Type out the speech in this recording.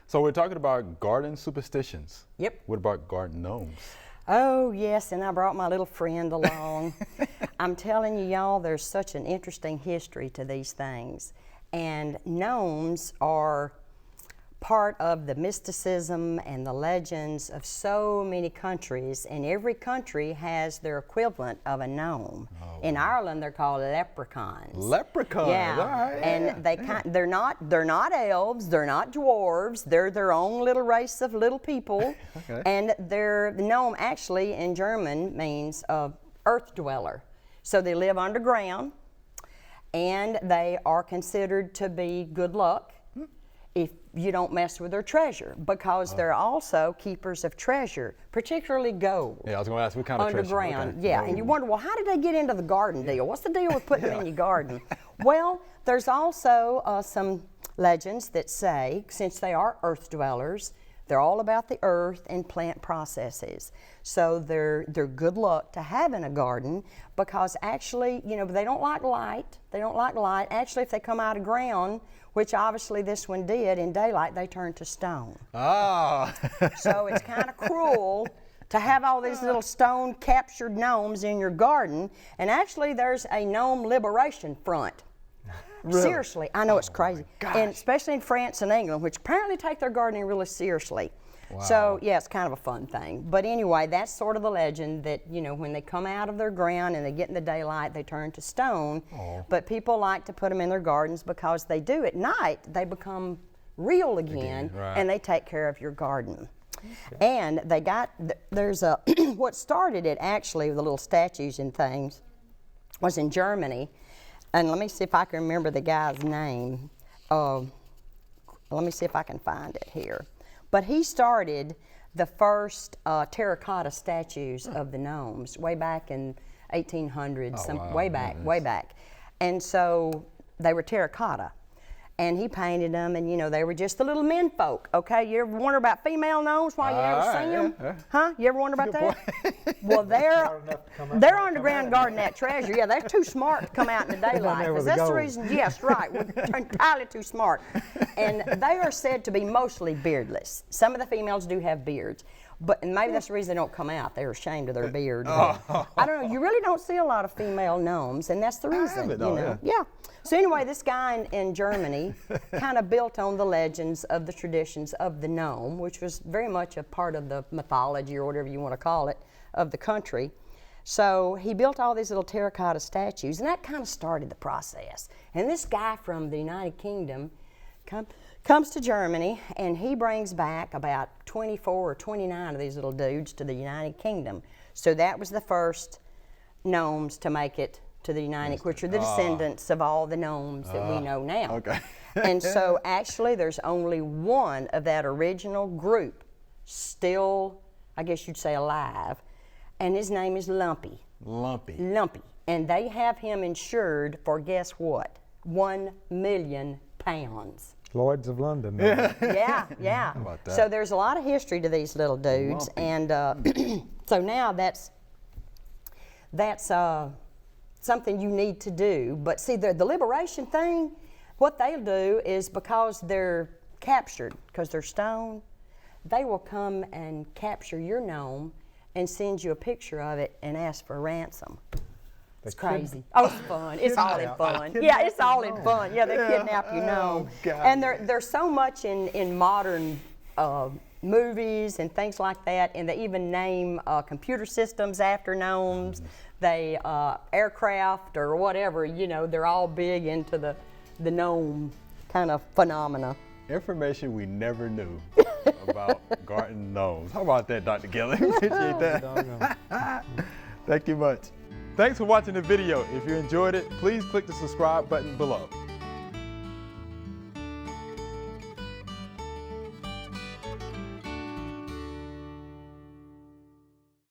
So we're talking about garden superstitions. Yep. What about garden gnomes? Oh, yes, and I brought my little friend along. I'm telling you, y'all, there's such an interesting history to these things. And gnomes are part of the mysticism and the legends of so many countries, and every country has their equivalent of a gnome. Oh, in Ireland, they're called leprechauns. Leprechauns, yeah. All right, And they're not elves, they're not dwarves, they're their own little race of little people. Okay. And the gnome actually in German means earth dweller. So they live underground, and they are considered to be good luck if you don't mess with their treasure, because they're also keepers of treasure, particularly gold. Yeah, I was going to ask what kind of treasure. Underground, okay. Yeah, and you wonder, well, how did they get into the garden deal? What's the deal with putting them in your garden? Well, there's also some legends that say, since they are earth dwellers, they're all about the earth and plant processes. So they're good luck to have in a garden, because actually, you know, they don't like light. They don't like light. Actually, if they come out of ground, which obviously this one did, in daylight they turn to stone. Ah. So it's kind of cruel to have all these little stone captured gnomes in your garden. And actually there's a gnome liberation front. Really? Seriously, I know it's crazy. And especially in France and England, which apparently take their gardening really seriously. Wow. So yeah, it's kind of a fun thing. But anyway, that's sort of the legend that, you know, when they come out of their ground and they get in the daylight, they turn to stone. Oh. But people like to put them in their gardens because they do. At night, they become real again, right. And they take care of your garden. Okay. And they got, there's a, what started it actually, the little statues and things, was in Germany. And let me see if I can remember the guy's name. Let me see if I can find it here. But he started the first terracotta statues of the gnomes way back in 1800s, way back. And so they were terracotta. And he painted them, and you know, they were just the little men folk, okay? You ever wonder about female gnomes while you ever see them? Yeah. Huh? You ever wonder about that? Well, they're underground guarding that treasure. Yeah, they're too smart to come out in the daylight. Because that's the reason, yes, right. We're entirely too smart. And they are said to be mostly beardless. Some of the females do have beards. But maybe that's the reason they don't come out. They're ashamed of their beard. I don't know. You really don't see a lot of female gnomes, and that's the reason. Yeah. So anyway, this guy in Germany kind of built on the legends of the traditions of the gnome, which was very much a part of the mythology, or whatever you want to call it, of the country. So he built all these little terracotta statues, and that kind of started the process. And this guy from the United Kingdom comes to Germany, and he brings back about 24 or 29 of these little dudes to the United Kingdom. So that was the first gnomes to make it to the United, which are the descendants of all the gnomes that we know now. Okay. And so actually there's only one of that original group still, I guess you'd say, alive, and his name is Lumpy. Lumpy. And they have him insured for, guess what, £1 million. Lloyd's of London. Yeah. How about that? So there's a lot of history to these little dudes, and so now that's something you need to do. But see, the liberation thing, what they'll do is, because they're captured, because they're stone, they will come and capture your gnome and send you a picture of it and ask for a ransom. It's crazy. Oh, it's fun. It's all in fun. Yeah, it's all in fun. Yeah, they kidnap you gnome. And there's so much in modern movies and things like that, and they even name computer systems after gnomes. They aircraft or whatever, you know, they're all big into the gnome kind of phenomena. Information we never knew about garden gnomes. How about that, Dr. Kelly? Appreciate that. Thank you much. Thanks for watching the video. If you enjoyed it, please click the subscribe button below.